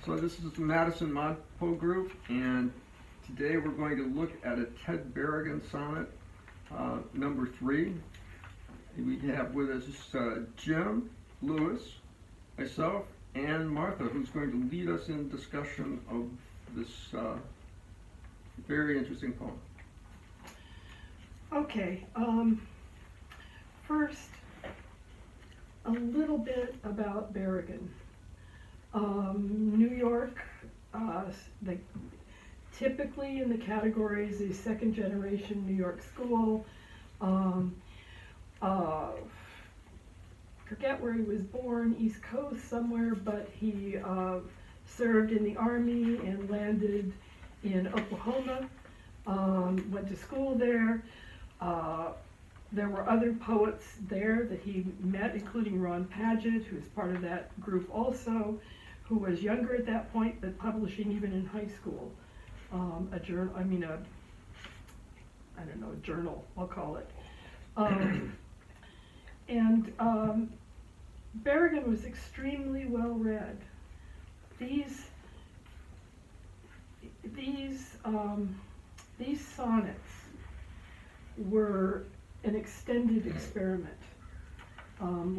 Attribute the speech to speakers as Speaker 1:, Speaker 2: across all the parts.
Speaker 1: So this is the Madison ModPo Group, and today we're going to look at a Ted Berrigan sonnet, number 3. We have with us Jim, Lewis, myself, and Martha, who's going to lead us in discussion of this very interesting poem.
Speaker 2: Okay, first, a little bit about Berrigan. New York, typically in the categories, the second generation New York school. Forget where he was born, East Coast somewhere, but he served in the Army and landed in Oklahoma, went to school there. There were other poets there that he met, including Ron Paget, who's part of that group also, who was younger at that point, but publishing even in high school. A journal, I don't know, a journal, I'll call it. Berrigan was extremely well read. These sonnets were an extended experiment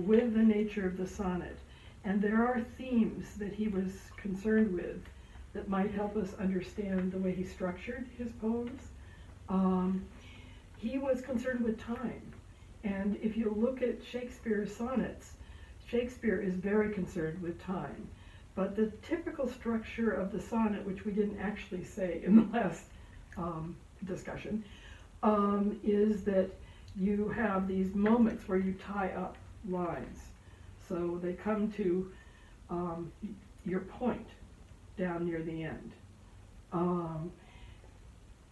Speaker 2: with the nature of the sonnet. And there are themes that he was concerned with that might help us understand the way he structured his poems. He was concerned with time. And if you look at Shakespeare's sonnets, Shakespeare is very concerned with time. But the typical structure of the sonnet, which we didn't actually say in the last discussion, is that you have these moments where you tie up lines. So they come to your point down near the end.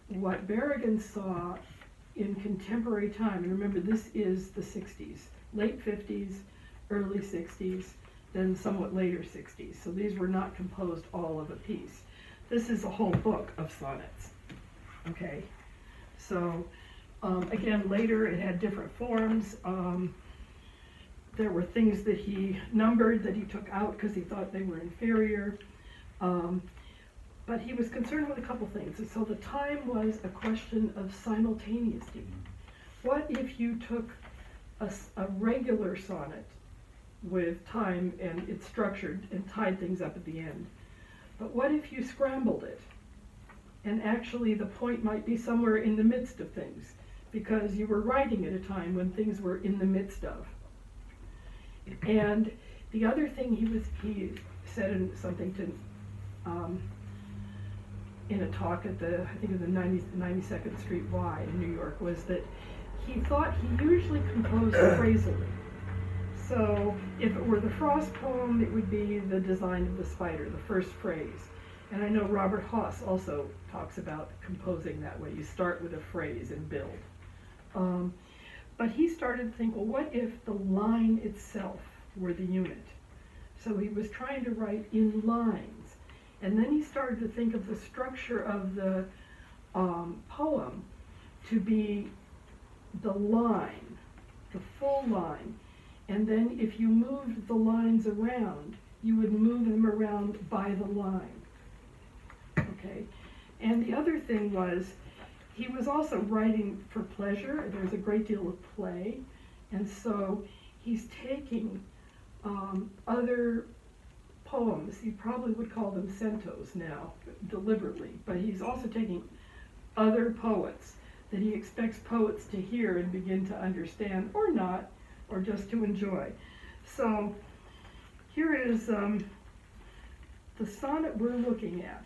Speaker 2: What Berrigan saw in contemporary time, and remember this is the 60s, late 50s, early 60s, then somewhat later 60s. So these were not composed all of a piece. This is a whole book of sonnets. Okay, so again, later it had different forms. There were things that he numbered that he took out because he thought they were inferior. But he was concerned with a couple things. And so the time was a question of simultaneity. What if you took a regular sonnet with time and it's structured and tied things up at the end? But what if you scrambled it? And actually the point might be somewhere in the midst of things because you were writing at a time when things were in the midst of. And the other thing he said in something to in a talk at the, I think it was the 92nd Street Y in New York, was that he thought he usually composed phrasally. So if it were the Frost poem, it would be the design of the spider, the first phrase. And I know Robert Haas also talks about composing that way. You start with a phrase and build. But he started to think, well, what if the line itself were the unit? So he was trying to write in lines. And then he started to think of the structure of the poem to be the line, the full line. And then if you moved the lines around, you would move them around by the line. Okay? And the other thing was, he was also writing for pleasure. There's a great deal of play. And so he's taking other poems, he probably would call them centos now, deliberately, but he's also taking other poets that he expects poets to hear and begin to understand, or not, or just to enjoy. So here is the sonnet we're looking at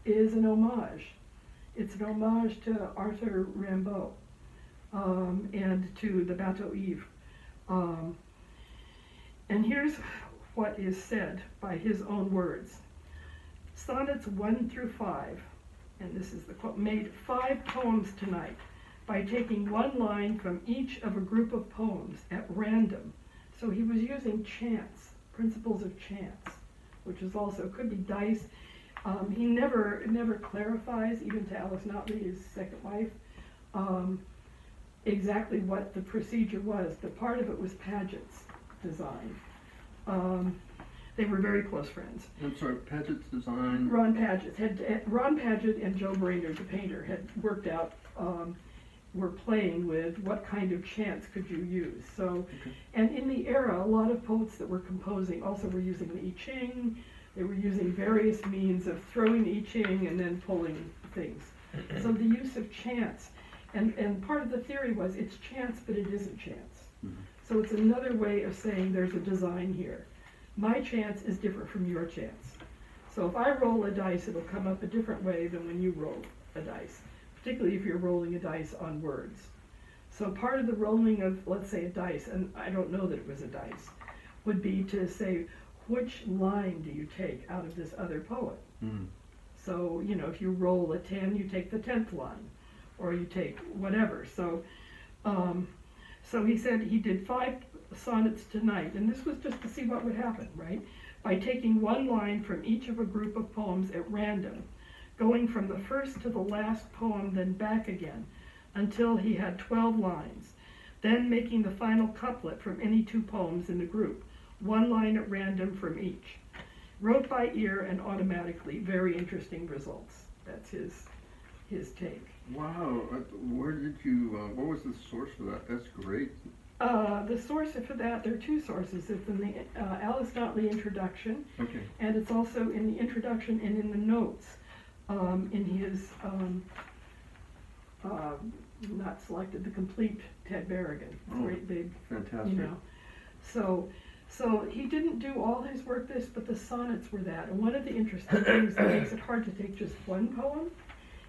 Speaker 2: is an homage. It's an homage to Arthur Rimbaud and to the Bateau Ivre. And here's what is said by his own words. Sonnets 1 through 5, and this is the quote, made 5 poems tonight by taking one line from each of a group of poems at random. So he was using chance, principles of chance, which is also, could be dice. He never clarifies, even to Alice Notley, his second wife, exactly what the procedure was, but part of it was Paget's design. They were very close friends.
Speaker 1: I'm sorry, Paget's design.
Speaker 2: Ron Paget and Joe Brainerd, the painter, had worked out, were playing with what kind of chants could you use. So, and in the era, a lot of poets that were composing also were using the I Ching. They were using various means of throwing the I Ching and then pulling things. So the use of chants, and part of the theory was it's chants, but it isn't chants. So it's another way of saying there's a design here. My chance is different from your chance. So if I roll a dice, it'll come up a different way than when you roll a dice, particularly if you're rolling a dice on words. So part of the rolling of, let's say, a dice, and I don't know that it was a dice, would be to say, which line do you take out of this other poet? So, you know, if you roll a 10, you take the 10th line, or you take whatever. So, so he said he did 5 sonnets tonight, and this was just to see what would happen, right? By taking one line from each of a group of poems at random, going from the first to the last poem, then back again, until he had 12 lines, then making the final couplet from any 2 poems in the group, 1 line at random from each. Wrote by ear and automatically, very interesting results. That's his take.
Speaker 1: Wow, where did you, what was the source for that? That's great.
Speaker 2: The source for that, there are 2 sources. It's in the Alice Notley introduction, and it's also in the introduction and in the notes in his, not selected, the complete Ted Berrigan. Great big,
Speaker 1: fantastic.
Speaker 2: You know. So he didn't do all his work this, but the sonnets were that. And one of the interesting things that makes it hard to take just one poem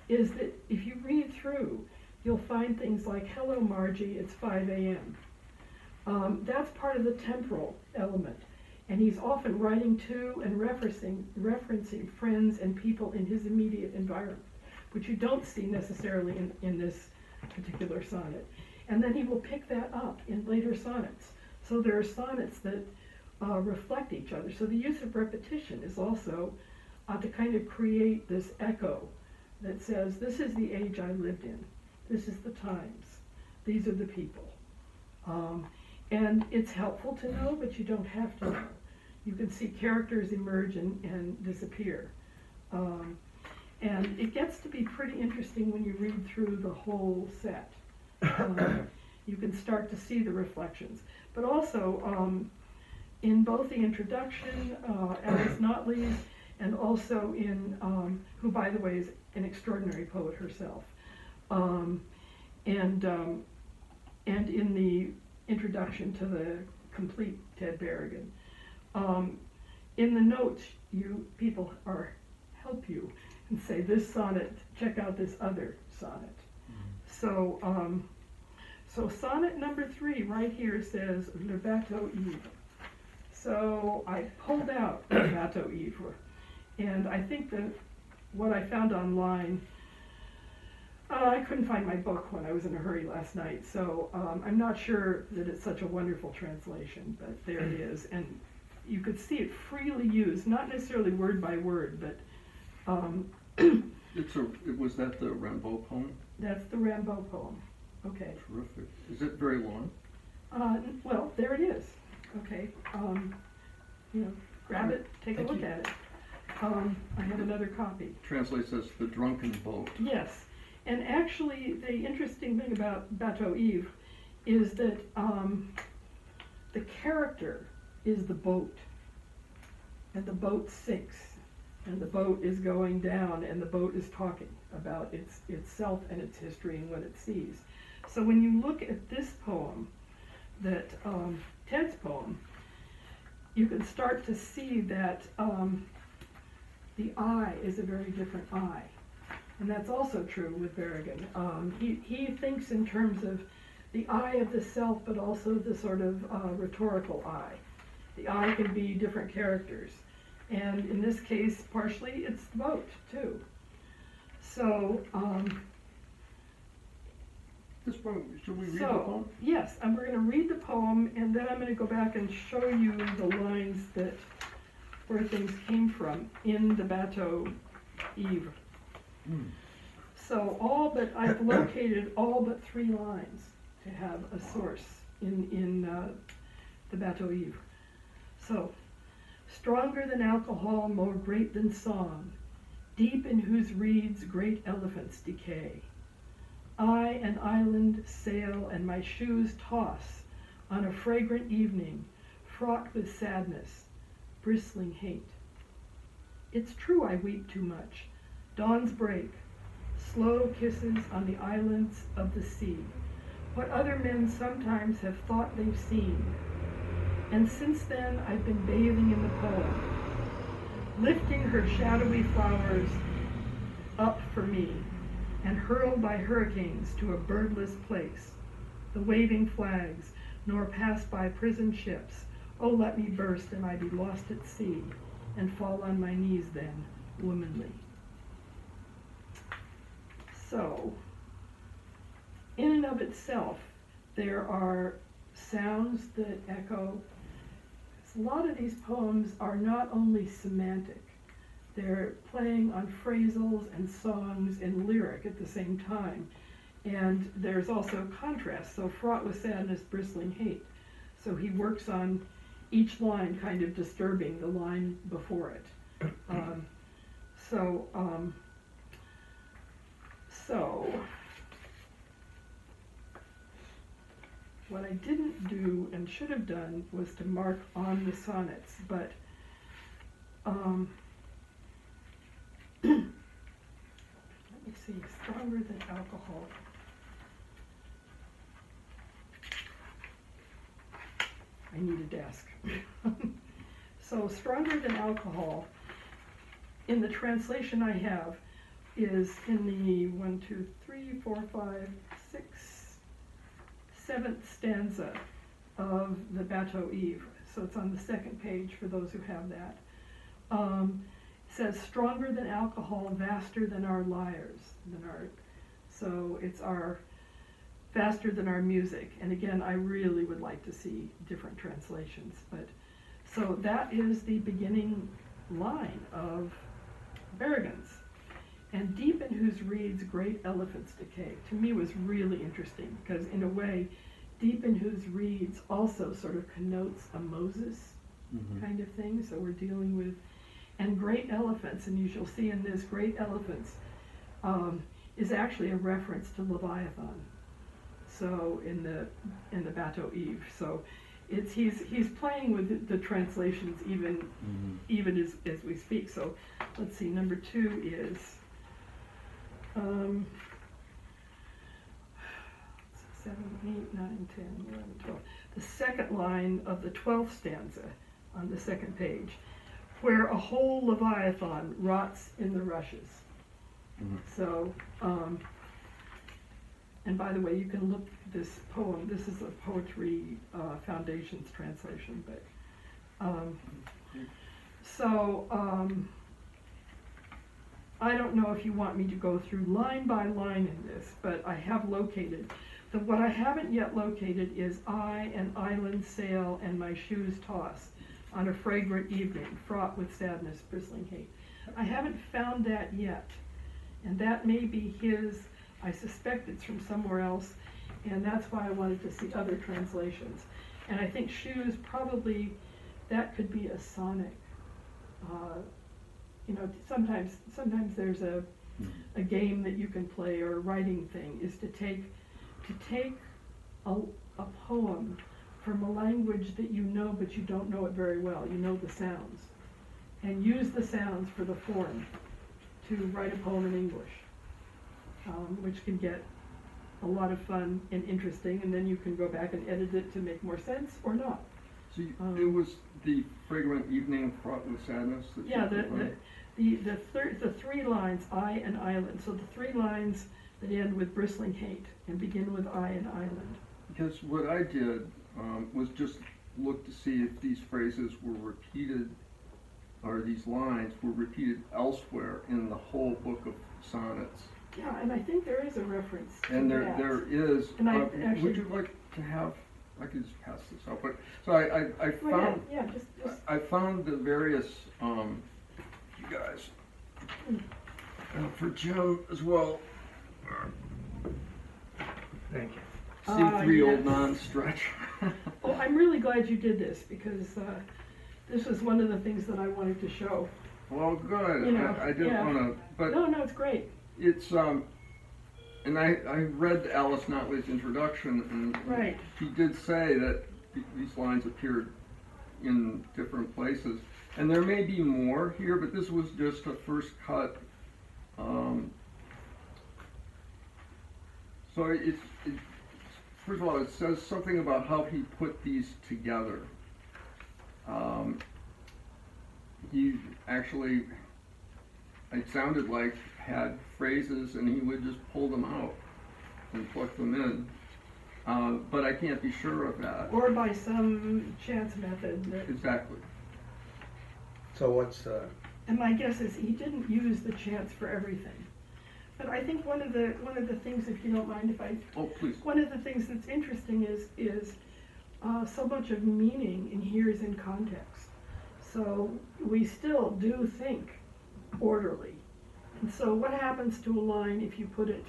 Speaker 2: is that if you read through, you'll find things like, hello Margie, it's 5 a.m. That's part of the temporal element. And he's often writing to and referencing friends and people in his immediate environment, which you don't see necessarily in this particular sonnet. And then he will pick that up in later sonnets. So there are sonnets that reflect each other. So the use of repetition is also to kind of create this echo that says, this is the age I lived in. This is the times. These are the people. And it's helpful to know, but you don't have to know. You can see characters emerge and disappear. And it gets to be pretty interesting when you read through the whole set. You can start to see the reflections. But also, in both the introduction, Alice Notley's, and also in, who by the way is an extraordinary poet herself, and in the introduction to the complete Ted Berrigan, in the notes, people help you and say this sonnet, check out this other sonnet. So, so sonnet number 3 right here says Le Bateau Ivre. So I pulled out Le Bateau Ivre, and I think that what I found online, I couldn't find my book when I was in a hurry last night, so I'm not sure that it's such a wonderful translation, but there it is. And you could see it freely used, not necessarily word by word, but
Speaker 1: Was that the Rimbaud poem?
Speaker 2: That's the Rimbaud poem. Okay.
Speaker 1: Terrific. Is it very long?
Speaker 2: Well, there it is. Okay. You know, grab it, take a look at it. I have another copy.
Speaker 1: Translates as the Drunken Boat.
Speaker 2: Yes. And actually, the interesting thing about Bateau Ivre is that the character is the boat. And the boat sinks. And the boat is going down, and the boat is talking about itself and its history and what it sees. So when you look at this poem, that Ted's poem, you can start to see that the I is a very different I. And that's also true with Berrigan. He thinks in terms of the I of the self, but also the sort of rhetorical I. The I can be different characters. And in this case, partially, it's the boat, too. So,
Speaker 1: this poem, should we read the poem?
Speaker 2: Yes, and we're going to read the poem, and then I'm going to go back and show you the lines where things came from in the Bateau Ivre. So I've located all but 3 lines to have a source in the Bateau Ivre. Stronger than alcohol, more great than song, deep in whose reeds great elephants decay. I an island sail and my shoes toss on a fragrant evening, fraught with sadness, bristling hate. It's true I weep too much. Dawns break, slow kisses on the islands of the sea, what other men sometimes have thought they've seen. And since then I've been bathing in the poem, lifting her shadowy flowers up for me, and hurled by hurricanes to a birdless place. The waving flags, nor pass by prison ships. Oh, let me burst and I be lost at sea, and fall on my knees then, womanly. So, in and of itself, there are sounds that echo. A lot of these poems are not only semantic, they're playing on phrasals and songs and lyric at the same time. And there's also contrast, so fraught with sadness, bristling hate. So he works on each line kind of disturbing the line before it. So what I didn't do and should have done was to mark on the sonnets, but let me see, stronger than alcohol. I need a desk. So stronger than alcohol, in the translation I have, is in the 7th stanza of the Bateau Ivre. So it's on the second page for those who have that. It says, stronger than alcohol, vaster than our lyres. So it's our faster than our music. And again, I really would like to see different translations. But so that is the beginning line of Berrigan's. And deep in whose reeds great elephants decay, to me was really interesting, because in a way, deep in whose reeds also sort of connotes a Moses kind of thing. So we're dealing with, and great elephants, and you shall see in this, great elephants is actually a reference to Leviathan. So in the Bateau Ivre, so it's he's playing with the translations even as we speak. So let's see, number 2 is 7, 8, 9, 10, 11, 12. The second line of the 12th stanza on the second page, where a whole Leviathan rots in the rushes. So, and by the way, you can look this poem. This is a Poetry Foundation's translation, but I don't know if you want me to go through line by line in this, but I have located. What I haven't yet located is I an island sail and my shoes toss on a fragrant evening, fraught with sadness, bristling hate. I haven't found that yet, and that may be his. I suspect it's from somewhere else, and that's why I wanted to see other translations. And I think shoes, probably, that could be a sonnet. You know, sometimes there's a game that you can play, or a writing thing, is to take a poem from a language that you know, but you don't know it very well. You know the sounds, and use the sounds for the form to write a poem in English, which can get a lot of fun and interesting, and then you can go back and edit it to make more sense or not.
Speaker 1: So it was the fragrant evening fraught with sadness?
Speaker 2: Yeah, the 3 lines, I and island. So the 3 lines that end with bristling hate and begin with I and island.
Speaker 1: Because what I did was just look to see if these phrases were repeated, or these lines were repeated elsewhere in the whole book of sonnets.
Speaker 2: Yeah, and I think there is a reference to
Speaker 1: and
Speaker 2: that.
Speaker 1: There is.
Speaker 2: And
Speaker 1: would you like to have? I could just pass this out. But so I found.
Speaker 2: Yeah, just.
Speaker 1: I found the various. You guys. For Jim as well. Thank you. C3
Speaker 2: yes.
Speaker 1: old non-stretch.
Speaker 2: Oh, I'm really glad you did this, because this was one of the things that I wanted to show.
Speaker 1: Well, good.
Speaker 2: You know,
Speaker 1: I didn't
Speaker 2: yeah.
Speaker 1: want to, but
Speaker 2: No, it's great.
Speaker 1: it's and I read Alice Notley's introduction, and
Speaker 2: Right.
Speaker 1: he did say that these lines appeared in different places, and there may be more here, but this was just a first cut. So first of all, it says something about how he put these together. He actually, it sounded like, had phrases and he would just pull them out and pluck them in. But I can't be sure of that.
Speaker 2: Or by some chance method.
Speaker 1: Exactly.
Speaker 3: So what's
Speaker 2: And my guess is he didn't use the chance for everything. But I think one of the things, if you don't mind if I...
Speaker 1: Oh, please.
Speaker 2: One of the things that's interesting is so much of meaning in here is in context. So we still do think orderly. And so what happens to a line if you put it,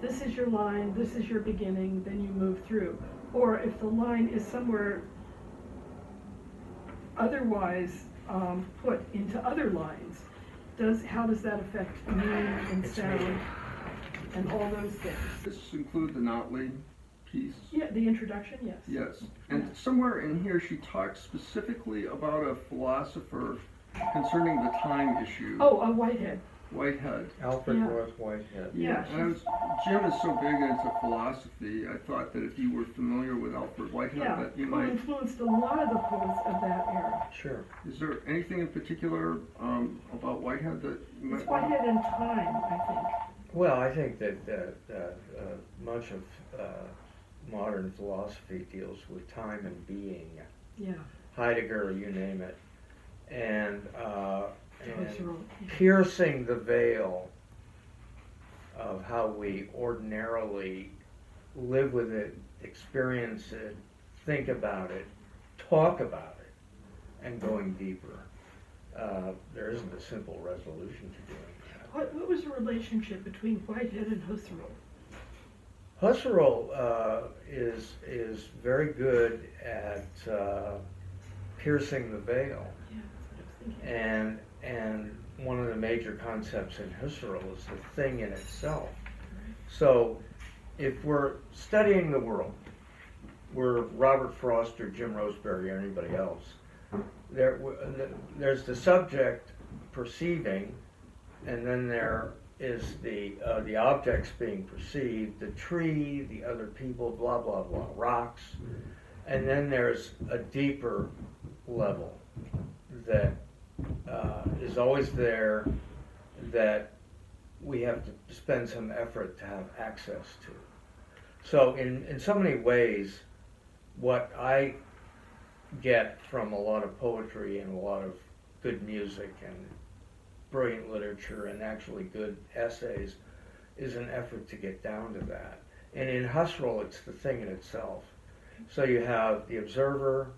Speaker 2: this is your line, this is your beginning, then you move through? Or if the line is somewhere otherwise put into other lines, how does that affect meaning and sound and all those things?
Speaker 1: Does this include the Notley piece?
Speaker 2: Yeah, the introduction, yes.
Speaker 1: Yes. And somewhere in here she talks specifically about a philosopher concerning the time issue.
Speaker 2: Oh, Whitehead.
Speaker 1: Whitehead.
Speaker 3: Alfred
Speaker 2: Yeah.
Speaker 3: North Whitehead?
Speaker 2: Yeah.
Speaker 1: And Jim is so big into philosophy, I thought that if you were familiar with Alfred Whitehead,
Speaker 2: Yeah,
Speaker 1: that you
Speaker 2: who
Speaker 1: might.
Speaker 2: influenced a lot of the poets of that era.
Speaker 3: Sure.
Speaker 1: Is there anything in particular about Whitehead that you might
Speaker 2: It's Whitehead in time, I think.
Speaker 3: Well, I think that much of modern philosophy deals with time and being.
Speaker 2: Yeah.
Speaker 3: Heidegger, you name it, and
Speaker 2: Husserl.
Speaker 3: piercing the veil of how we ordinarily live with it, experience it, think about it, talk about it, and going deeper. There isn't a simple resolution to doing that.
Speaker 2: What was the relationship between Whitehead and Husserl?
Speaker 3: Husserl is very good at piercing the veil,
Speaker 2: Yeah, that's what I was thinking.
Speaker 3: and one of the major concepts in Husserl is the thing in itself. So, if we're studying the world, we're Robert Frost or Jim Roseberry or anybody else. There's the subject perceiving, and then there is the objects being perceived, the tree, the other people, blah blah blah, rocks, and then there's a deeper level that is always there, that we have to spend some effort to have access to. So in so many ways, what I get from a lot of poetry and a lot of good music and brilliant literature and actually good essays is an effort to get down to that. And in Husserl, it's the thing in itself. So you have the observer,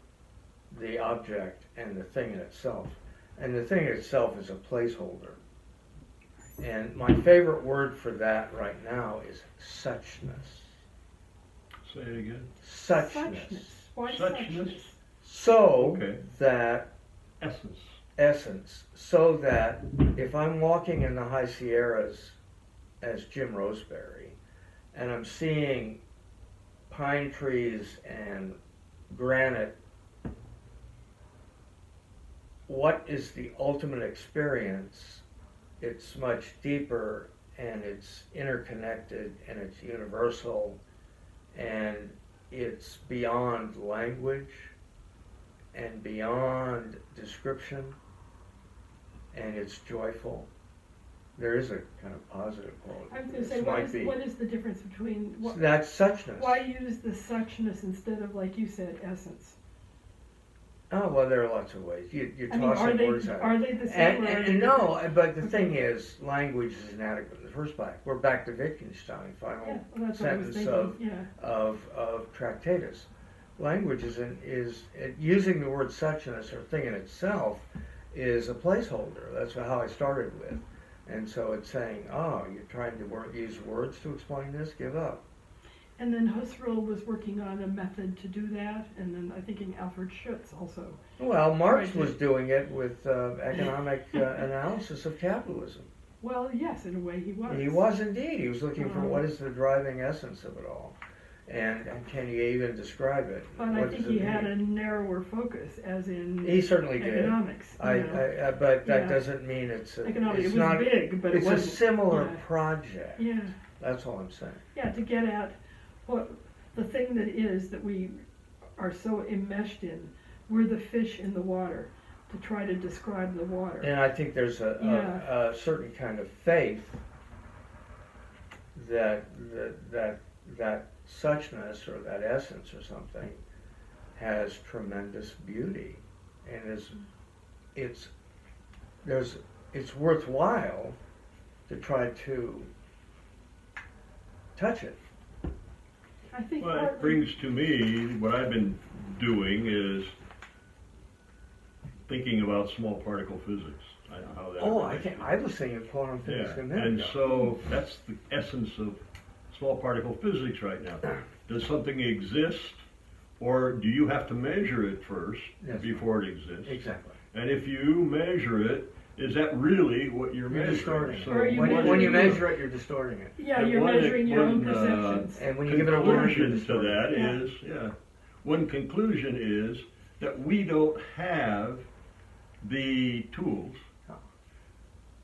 Speaker 3: the object, and the thing in itself. And the thing in itself is a placeholder. And my favorite word for that right now is suchness.
Speaker 4: Say it again.
Speaker 3: Suchness.
Speaker 2: Why
Speaker 4: Suchness.
Speaker 2: suchness?
Speaker 3: So
Speaker 4: Okay.
Speaker 3: that essence, so that if I'm walking in the High Sierras as Jim Roseberry, and I'm seeing pine trees and granite, what is the ultimate experience? It's much deeper, and it's interconnected, and it's universal, and it's beyond language and beyond description, and it's joyful. There is a kind of positive quality.
Speaker 2: I was going to say,
Speaker 3: This might be.
Speaker 2: what is the difference between,
Speaker 3: That's suchness.
Speaker 2: why use the suchness instead of, like you said, essence?
Speaker 3: Oh, well, there are lots of ways. You're
Speaker 2: I mean,
Speaker 3: tossing words out.
Speaker 2: are they the same? or are they
Speaker 3: And no,
Speaker 2: different?
Speaker 3: but the thing is, language is inadequate in the first place. We're back to Wittgenstein, final
Speaker 2: Yeah, well, that's what I was
Speaker 3: sentence
Speaker 2: thinking, yeah.
Speaker 3: of Tractatus. Language is using the word suchness or thing in itself is a placeholder. That's how I started with. And so it's saying, oh, you're trying to use words to explain this? Give up.
Speaker 2: And then Husserl was working on a method to do that, and then I think Alfred Schutz also.
Speaker 3: Well, Marx
Speaker 2: Right.
Speaker 3: was doing it with economic analysis of capitalism.
Speaker 2: Well, yes, in a way he was.
Speaker 3: He was indeed. He was looking for
Speaker 2: Um,
Speaker 3: what is the driving essence of it all, and can you even describe it?
Speaker 2: But I
Speaker 3: What
Speaker 2: think
Speaker 3: does
Speaker 2: he
Speaker 3: it
Speaker 2: had
Speaker 3: mean?
Speaker 2: a narrower focus, as in
Speaker 3: He certainly did.
Speaker 2: economics. you know.
Speaker 3: But that
Speaker 2: Yeah.
Speaker 3: doesn't mean it's
Speaker 2: Economics,
Speaker 3: it's
Speaker 2: it was
Speaker 3: not.
Speaker 2: big, but it
Speaker 3: It's a
Speaker 2: wasn't.
Speaker 3: similar
Speaker 2: yeah.
Speaker 3: project.
Speaker 2: Yeah,
Speaker 3: That's all I'm saying.
Speaker 2: yeah, to get at what the thing that is that we are so enmeshed in. We're the fish in the water, to try to describe the water.
Speaker 3: And I think there's a certain kind of faith that suchness or that essence or something has tremendous beauty, and it's worthwhile to try to touch it.
Speaker 2: I think
Speaker 4: Well, it
Speaker 2: partly-
Speaker 4: brings to me, what I've been doing is thinking about small particle physics. I know how that relates.
Speaker 3: I was thinking of quantum physics
Speaker 4: Yeah,
Speaker 3: a minute
Speaker 4: and
Speaker 3: ago.
Speaker 4: so that's the essence of small particle physics right now. Does something exist, or do you have to measure it first
Speaker 3: Yes.
Speaker 4: before it exists?
Speaker 3: Exactly.
Speaker 4: And if you measure it, is that really what you're
Speaker 3: You're
Speaker 4: measuring?
Speaker 3: distorting
Speaker 4: So
Speaker 2: Or are you
Speaker 3: it. When you
Speaker 2: measuring-
Speaker 3: measure it, you're distorting it.
Speaker 2: Yeah,
Speaker 4: And
Speaker 2: you're
Speaker 4: one-
Speaker 2: measuring your own
Speaker 4: one,
Speaker 2: perceptions.
Speaker 3: And when you give it a word, you're
Speaker 4: conclusion to
Speaker 3: distorting
Speaker 4: that
Speaker 3: it.
Speaker 4: is, one conclusion is that we don't have the tools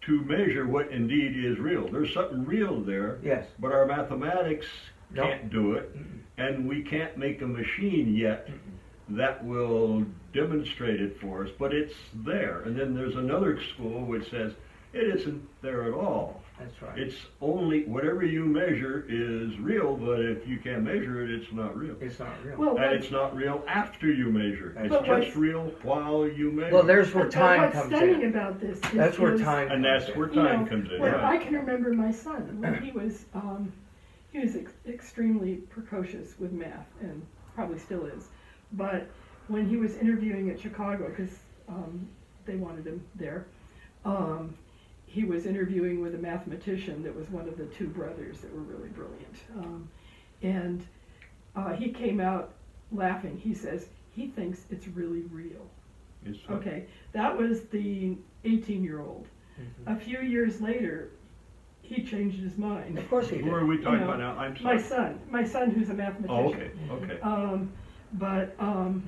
Speaker 4: to measure what indeed is real. There's something real there,
Speaker 3: Yes.
Speaker 4: but our mathematics
Speaker 3: No.
Speaker 4: can't do it, and we can't make a machine yet that will demonstrate it for us, but it's there. And then there's another school which says it isn't there at all.
Speaker 3: That's right.
Speaker 4: It's only whatever you measure is real, but if you can't measure it, it's not real.
Speaker 3: It's not real.
Speaker 2: Well,
Speaker 4: And
Speaker 2: what's,
Speaker 4: it's not real after you measure. It's
Speaker 2: But
Speaker 4: just
Speaker 2: what's-
Speaker 4: real while you measure.
Speaker 3: Well, there's where
Speaker 2: but
Speaker 3: time
Speaker 2: what's
Speaker 3: comes
Speaker 2: stunning
Speaker 3: in.
Speaker 2: about this is,
Speaker 3: That's where
Speaker 2: is,
Speaker 3: time
Speaker 4: And
Speaker 3: comes
Speaker 4: that's
Speaker 3: in.
Speaker 4: where
Speaker 2: you
Speaker 4: time
Speaker 2: know,
Speaker 4: comes in.
Speaker 2: when
Speaker 4: right.
Speaker 2: I can remember my son when he was extremely precocious with math, and probably still is. But when he was interviewing at Chicago, because they wanted him there, he was interviewing with a mathematician that was one of the two brothers that were really brilliant. And he came out laughing. He says he thinks it's really real.
Speaker 4: It's
Speaker 2: Okay, that was the 18-year-old.
Speaker 3: Mhm.
Speaker 2: A few years later, he changed his mind.
Speaker 3: Of course he
Speaker 4: Who are
Speaker 3: did.
Speaker 4: we talking
Speaker 2: You know,
Speaker 4: about now? I'm sorry.
Speaker 2: My son who's a mathematician.
Speaker 4: Oh, okay, okay.
Speaker 2: But
Speaker 3: Mhm.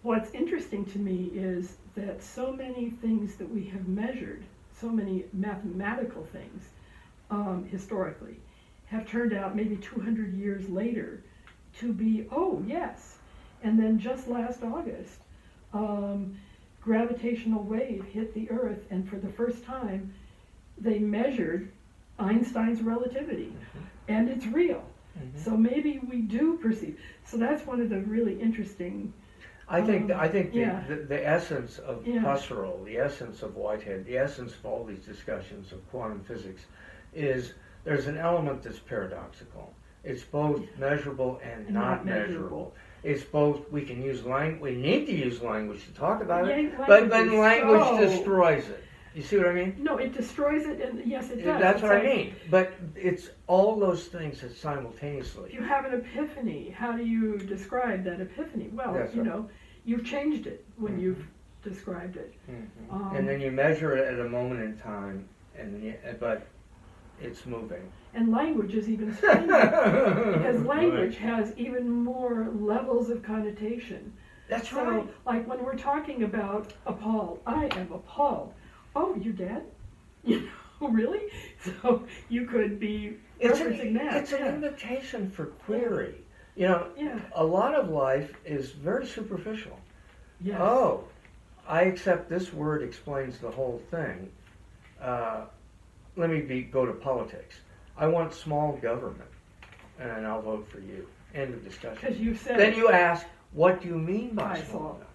Speaker 2: what's interesting to me is that so many things that we have measured, so many mathematical things, historically, have turned out maybe 200 years later to be, oh yes. And then just last August, gravitational wave hit the Earth, and for the first time, they measured Einstein's relativity, and it's real.
Speaker 3: Mhm.
Speaker 2: So maybe we do perceive. So that's one of the really interesting.
Speaker 3: I think
Speaker 2: yeah.
Speaker 3: the essence of
Speaker 2: Yeah.
Speaker 3: Husserl, the essence of Whitehead, the essence of all these discussions of quantum physics is there's an element that's paradoxical. It's both measurable and not measurable. It's both, we can use language, we need to use language to talk about it,
Speaker 2: Yeah,
Speaker 3: but
Speaker 2: language is
Speaker 3: language
Speaker 2: so-
Speaker 3: destroys it. You see what I mean?
Speaker 2: No, it destroys it, and yes, it does.
Speaker 3: That's
Speaker 2: It's
Speaker 3: what I
Speaker 2: like,
Speaker 3: mean. But it's all those things that
Speaker 2: If
Speaker 3: simultaneously.
Speaker 2: you have an epiphany, how do you describe that epiphany? Well,
Speaker 3: That's
Speaker 2: you
Speaker 3: right.
Speaker 2: know, you've changed it when
Speaker 3: Mhm.
Speaker 2: you've described it.
Speaker 3: And then you measure it at a moment in time, but it's moving.
Speaker 2: And language is even stranger, because language has even more levels of connotation.
Speaker 3: That's
Speaker 2: So,
Speaker 3: right.
Speaker 2: like when we're talking about appalled, I am appalled. Oh, you're dead? You know, really? So you could be referencing that.
Speaker 3: It's an invitation for query. You know,
Speaker 2: Yeah.
Speaker 3: a lot of life is very superficial.
Speaker 2: Yes.
Speaker 3: Oh, I accept this word explains the whole thing. Let me go to politics. I want small government, and I'll vote for you. End of discussion.
Speaker 2: Because you said.
Speaker 3: Then you ask, what do you mean by
Speaker 2: By
Speaker 3: small
Speaker 2: small.
Speaker 3: enough?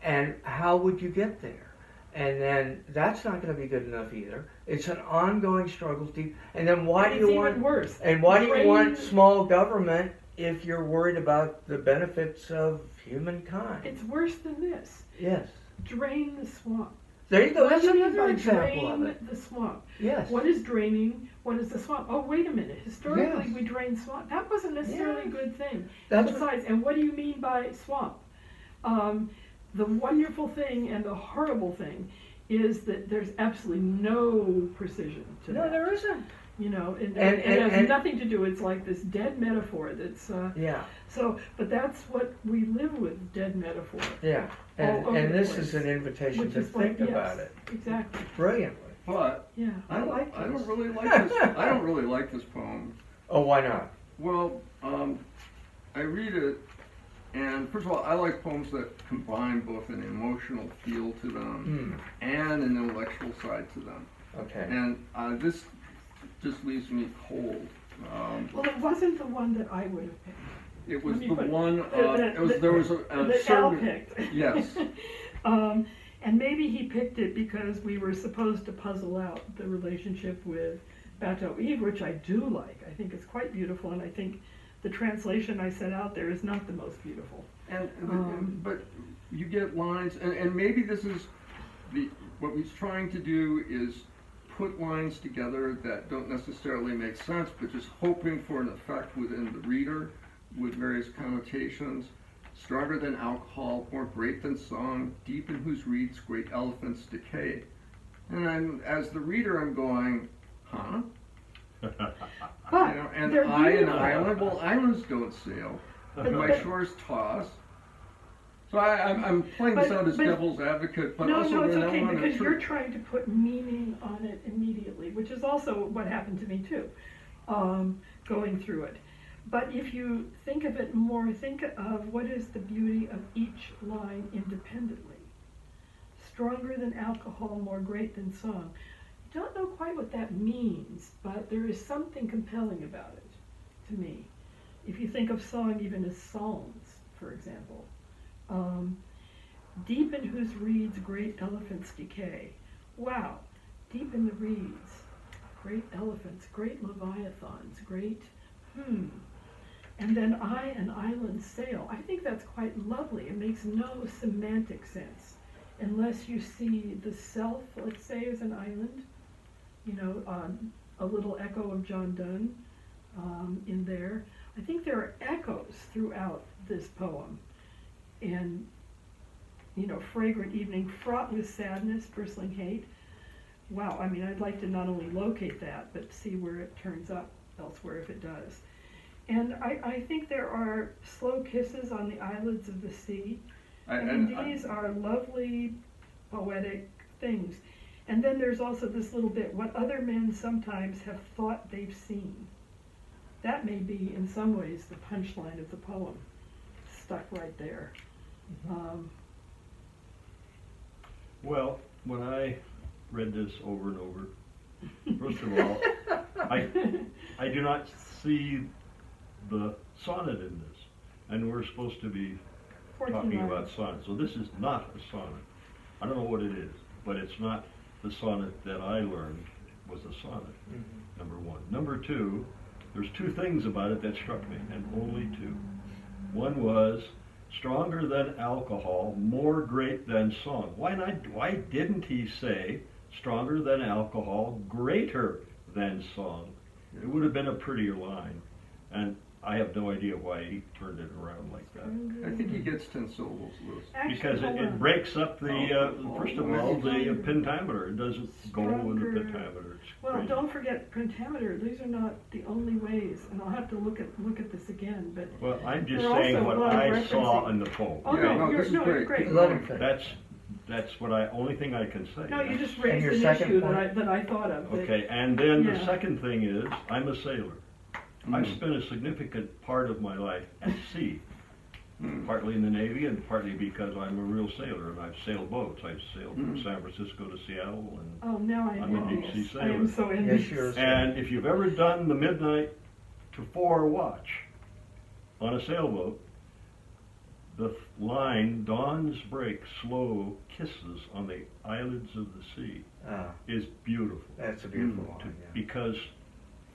Speaker 3: And how would you get there? And then that's not going to be good enough either. It's an ongoing struggle. And then why do
Speaker 2: it's
Speaker 3: you
Speaker 2: even
Speaker 3: want?
Speaker 2: worse.
Speaker 3: And why do you
Speaker 2: Drain-
Speaker 3: want small government if you're worried about the benefits of humankind?
Speaker 2: It's worse than this.
Speaker 3: Yes.
Speaker 2: Drain the swamp.
Speaker 3: There you go.
Speaker 2: What
Speaker 3: That's
Speaker 2: do you mean
Speaker 3: another
Speaker 2: by
Speaker 3: example
Speaker 2: drain
Speaker 3: of it.
Speaker 2: the swamp?
Speaker 3: Yes.
Speaker 2: What is draining? What is the swamp? Oh, wait a minute. Historically,
Speaker 3: Yes.
Speaker 2: we drained swamp. That wasn't necessarily a
Speaker 3: Yes.
Speaker 2: good thing.
Speaker 3: That's
Speaker 2: Besides, and what do you mean by swamp? The wonderful thing and the horrible thing is that there's absolutely no precision to
Speaker 3: No,
Speaker 2: that.
Speaker 3: there isn't.
Speaker 2: You know, and
Speaker 3: And-
Speaker 2: it has
Speaker 3: and-
Speaker 2: nothing to do. It's like this dead metaphor. That's
Speaker 3: Yeah.
Speaker 2: so. But that's what we live with: dead metaphor.
Speaker 3: Yeah. And
Speaker 2: All over
Speaker 3: and
Speaker 2: the
Speaker 3: this
Speaker 2: place.
Speaker 3: is an invitation
Speaker 2: Which
Speaker 3: to
Speaker 2: is like,
Speaker 3: think about
Speaker 2: yes,
Speaker 3: it
Speaker 2: exactly.
Speaker 3: brilliantly.
Speaker 1: But
Speaker 2: Yeah, I like
Speaker 1: I
Speaker 2: this.
Speaker 1: don't really like this. I don't really like this poem.
Speaker 3: Oh, why not?
Speaker 1: Well, I read it, and first of all, I like poems that combine both an emotional feel to them and an intellectual side to them.
Speaker 3: Okay.
Speaker 1: And this just leaves me cold.
Speaker 2: Well, it wasn't the one that I would have picked.
Speaker 1: It was
Speaker 2: Let me
Speaker 1: the
Speaker 2: put-
Speaker 1: one.
Speaker 2: that-
Speaker 1: There was a
Speaker 2: that Al
Speaker 1: certain.
Speaker 2: picked.
Speaker 1: Yes.
Speaker 2: And maybe he picked it because we were supposed to puzzle out the relationship with Bateau Ivre, which I do like. I think it's quite beautiful, and I think the translation I set out there is not the most beautiful.
Speaker 1: But you get lines, and maybe this is what he's trying to do is put lines together that don't necessarily make sense, but just hoping for an effect within the reader with various connotations. Stronger than alcohol, more great than song, deep in whose reeds great elephants decay. And as the reader, I'm going, huh?
Speaker 2: But
Speaker 1: You know, and
Speaker 2: they're
Speaker 1: I an
Speaker 2: beautiful.
Speaker 1: island. Well, islands don't sail.
Speaker 2: But-
Speaker 1: My
Speaker 2: but-
Speaker 1: shores toss. So I'm playing this
Speaker 2: But-
Speaker 1: out as
Speaker 2: but-
Speaker 1: devil's advocate, but
Speaker 2: no,
Speaker 1: also
Speaker 2: no, it's
Speaker 1: when I
Speaker 2: okay,
Speaker 1: want to
Speaker 2: because you're trying to put meaning on it immediately, which is also what happened to me too, going through it. But if you think of it more, think of what is the beauty of each line independently. Stronger than alcohol, more great than song. I don't know quite what that means, but there is something compelling about it to me. If you think of song even as songs, for example. Deep in whose reeds great elephants decay. Wow, deep in the reeds, great elephants, great leviathans, great, And then I an island sail. I think that's quite lovely. It makes no semantic sense unless you see the self, let's say, as an island. You know, a little echo of John Donne in there. I think there are echoes throughout this poem. And, you know, fragrant evening, fraught with sadness, bristling hate. Wow, I mean, I'd like to not only locate that, but see where it turns up elsewhere if it does. And I think there are slow kisses on the eyelids of the sea. And these are lovely, poetic things. And then there's also this little bit, what other men sometimes have thought they've seen. That may be, in some ways, the punchline of the poem, stuck right there.
Speaker 4: Well, when I read this over and over, first of all, I do not see the sonnet in this, and we're supposed to be
Speaker 2: 14
Speaker 4: talking
Speaker 2: lines.
Speaker 4: about sonnet. So this is not a sonnet. I don't know what it is, but it's not the sonnet that I learned was a sonnet, number one. Number two, there's two things about it that struck me, and only two. One was stronger than alcohol, more great than song. Why didn't he say stronger than alcohol, greater than song? It would have been a prettier line. And I have no idea why he turned it around like that.
Speaker 1: I think he gets 10 syllables, Louis.
Speaker 2: Actually,
Speaker 4: Because
Speaker 2: hold
Speaker 4: it
Speaker 2: on.
Speaker 4: breaks up the, first of all, the
Speaker 2: Stronger.
Speaker 4: pentameter. It doesn't go in the
Speaker 2: Stronger.
Speaker 4: pentameter. It's
Speaker 2: Well,
Speaker 4: crazy.
Speaker 2: don't forget pentameter. These are not the only ways, and I'll have to look at this again. But
Speaker 4: Well, I'm just
Speaker 2: There are
Speaker 4: saying
Speaker 2: also
Speaker 4: what
Speaker 2: a lot of
Speaker 4: I saw
Speaker 2: referencing.
Speaker 4: in the poem.
Speaker 2: oh
Speaker 1: Yeah,
Speaker 2: no,
Speaker 1: no,
Speaker 2: you're
Speaker 1: this is
Speaker 2: no, you're
Speaker 1: great.
Speaker 2: great.
Speaker 3: Let him finish.
Speaker 4: That's what only thing I can say.
Speaker 2: No, you just
Speaker 3: And
Speaker 2: raised
Speaker 3: your
Speaker 2: an
Speaker 3: second
Speaker 2: issue
Speaker 3: point?
Speaker 2: that I thought of. that-
Speaker 4: Okay, and then the
Speaker 2: Yeah.
Speaker 4: second thing is, I'm a sailor. I've spent a significant part of my life at sea, partly in the Navy and partly because I'm a real sailor and I've sailed boats. I've sailed from San Francisco to Seattle, and
Speaker 2: Oh, now I'm
Speaker 4: I'm a deep
Speaker 2: envious.
Speaker 4: sea
Speaker 2: I am
Speaker 4: sailor.
Speaker 2: so
Speaker 3: Yes,
Speaker 2: envious.
Speaker 3: you're a
Speaker 4: and if you've ever done the midnight to 4 watch on a sailboat, the line, dawn's break, slow kisses on the eyelids of the sea, is beautiful.
Speaker 3: That's a beautiful one. Yeah.
Speaker 4: Because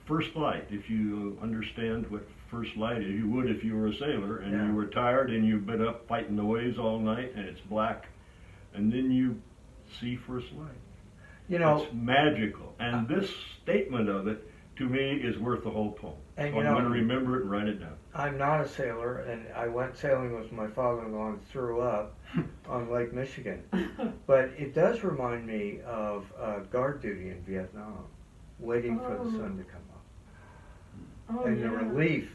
Speaker 4: first light, if you understand what first light is, you would if you were a sailor and
Speaker 3: Yeah.
Speaker 4: you were tired and you've been up fighting the waves all night and it's black, and then you see first light.
Speaker 3: You know,
Speaker 4: It's magical. And this statement of it, to me, is worth the whole poem.
Speaker 3: And
Speaker 4: So
Speaker 3: you
Speaker 4: I'm
Speaker 3: know-
Speaker 4: going to remember it and write it down.
Speaker 3: I'm not a sailor, and I went sailing with my father-in-law and threw up on Lake Michigan. But it does remind me of guard duty in Vietnam, waiting for the sun to come up,
Speaker 2: Oh,
Speaker 3: and
Speaker 2: yeah.
Speaker 3: the relief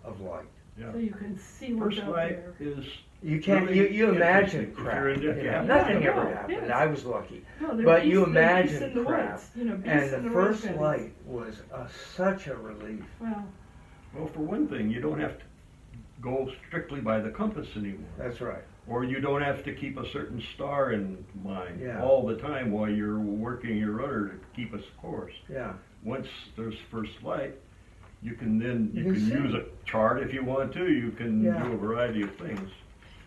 Speaker 3: of light.
Speaker 4: Yeah.
Speaker 2: So you can see what's
Speaker 4: First
Speaker 2: out
Speaker 4: light
Speaker 2: there.
Speaker 4: is
Speaker 3: You can't.
Speaker 4: really
Speaker 3: You imagine
Speaker 4: interesting. If
Speaker 3: crap.
Speaker 4: you're in
Speaker 3: You
Speaker 4: it,
Speaker 3: know,
Speaker 4: yeah.
Speaker 3: nothing
Speaker 2: Yeah,
Speaker 3: ever
Speaker 2: no,
Speaker 3: happened.
Speaker 2: yes.
Speaker 3: I was lucky.
Speaker 2: No, they're
Speaker 3: But you
Speaker 2: beasts- they're beasts
Speaker 3: imagine
Speaker 2: in the
Speaker 3: crap.
Speaker 2: woods, you know, beasts
Speaker 3: And
Speaker 2: in
Speaker 3: the
Speaker 2: the
Speaker 3: first
Speaker 2: road beds.
Speaker 3: light was such a relief.
Speaker 2: Wow.
Speaker 4: Well, for one thing, you don't have to go strictly by the compass anymore.
Speaker 3: That's right.
Speaker 4: Or you don't have to keep a certain star in mind
Speaker 3: Yeah.
Speaker 4: all the time while you're working your rudder to keep a course.
Speaker 3: Yeah.
Speaker 4: Once there's first light, you can
Speaker 3: You see.
Speaker 4: use a chart if you want to. You can
Speaker 3: Yeah.
Speaker 4: do a variety of things.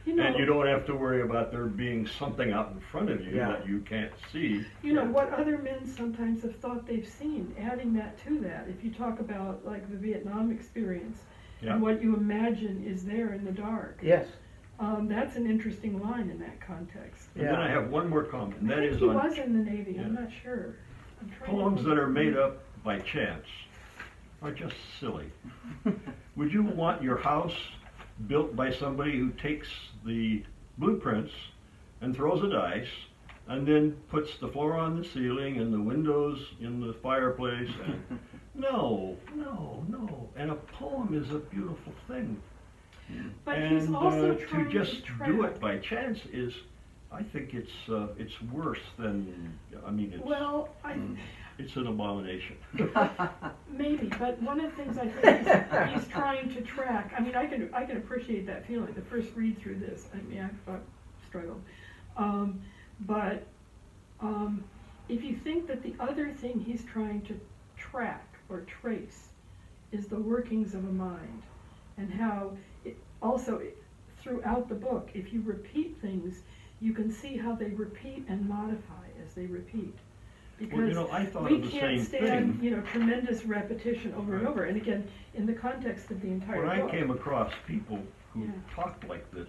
Speaker 2: You know,
Speaker 4: And you don't have to worry about there being something out in front of you
Speaker 3: Yeah.
Speaker 4: that you can't see.
Speaker 2: you know what other men sometimes have thought they've seen, adding that to that. If you talk about like the Vietnam experience
Speaker 4: Yeah.
Speaker 2: and what you imagine is there in the dark,
Speaker 3: Yes.
Speaker 2: that's an interesting line in that context.
Speaker 4: And then
Speaker 3: Yeah.
Speaker 4: I have one more comment, and
Speaker 2: I
Speaker 4: that
Speaker 2: think
Speaker 4: is
Speaker 2: he
Speaker 4: on
Speaker 2: was in the Navy. I'm
Speaker 4: Yeah.
Speaker 2: not sure. I'm trying
Speaker 4: poems
Speaker 2: to
Speaker 4: that are made up by chance are just silly. Would you want your house built by somebody who takes the blueprints and throws a dice and then puts the floor on the ceiling and the windows in the fireplace? And no. And a poem is a beautiful thing.
Speaker 2: But
Speaker 4: And
Speaker 2: he's also
Speaker 4: to
Speaker 2: trying
Speaker 4: just
Speaker 2: to
Speaker 4: do
Speaker 2: track.
Speaker 4: it by chance is, I think it's worse than, I mean,
Speaker 2: Well,
Speaker 4: it's an abomination.
Speaker 2: maybe, but one of the things I think he's trying to track. I mean, I can appreciate that feeling. The first read through this, I mean, I struggled. But if you think that the other thing he's trying to track or trace is the workings of a mind, and how throughout the book, if you repeat things, you can see how they repeat and modify as they repeat. Because
Speaker 4: Well, I thought
Speaker 2: we
Speaker 4: of the
Speaker 2: can't
Speaker 4: same
Speaker 2: stand,
Speaker 4: thing.
Speaker 2: tremendous repetition over and
Speaker 4: Right.
Speaker 2: over. And again, in the context of the entire
Speaker 4: When I
Speaker 2: book.
Speaker 4: came across people who
Speaker 2: Yeah.
Speaker 4: talked like this,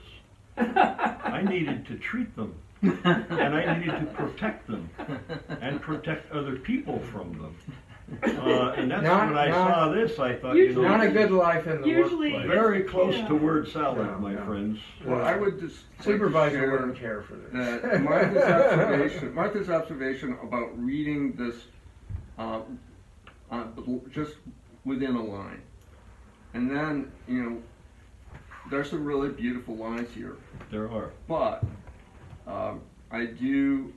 Speaker 4: I needed to treat them, and I needed to protect them, and protect other people from them. And that's
Speaker 3: Not-
Speaker 4: when I
Speaker 3: not-
Speaker 4: saw this, I thought,
Speaker 2: Usually-
Speaker 3: Not a good life in the
Speaker 2: Usually-
Speaker 3: workplace.
Speaker 4: very close
Speaker 2: Yeah.
Speaker 4: to word salad,
Speaker 3: No,
Speaker 4: my
Speaker 3: no.
Speaker 4: friends.
Speaker 1: Well, I would just like to
Speaker 3: Supervisor
Speaker 1: share
Speaker 3: wouldn't care for this.
Speaker 1: that Martha's observation about reading this just within a line. And then, there's some really beautiful lines here.
Speaker 4: There are.
Speaker 1: But I do,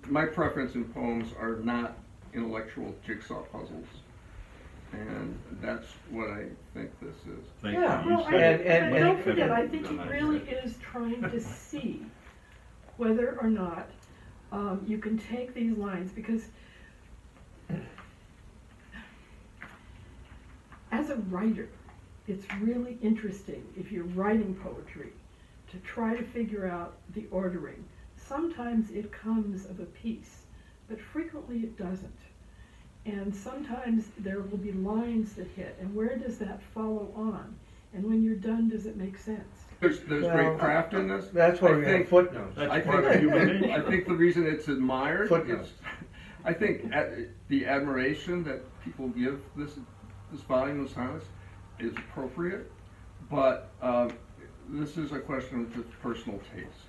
Speaker 1: my preference in poems are not intellectual jigsaw puzzles. And that's what I think this is.
Speaker 4: Thank
Speaker 3: Yeah.
Speaker 4: you. You
Speaker 2: Well,
Speaker 4: said
Speaker 3: and-
Speaker 4: it
Speaker 2: but don't
Speaker 4: much
Speaker 2: forget,
Speaker 4: better
Speaker 2: I think he
Speaker 4: than I
Speaker 2: really
Speaker 4: said.
Speaker 2: is trying to see whether or not you can take these lines, because as a writer, it's really interesting, if you're writing poetry, to try to figure out the ordering. Sometimes it comes of a piece, but frequently it doesn't. And sometimes there will be lines that hit, and where does that follow on? And when you're done, does it make sense?
Speaker 1: There's
Speaker 3: Well,
Speaker 1: great craft in this.
Speaker 3: That's why
Speaker 1: I
Speaker 3: we have
Speaker 1: think-
Speaker 3: footnotes.
Speaker 4: That's
Speaker 1: I
Speaker 4: part of
Speaker 1: think,
Speaker 4: human nature.
Speaker 1: I think the reason it's admired
Speaker 3: Footnotes.
Speaker 1: is, I think the admiration that people give this volume of sonnets is appropriate, but this is a question of just personal taste.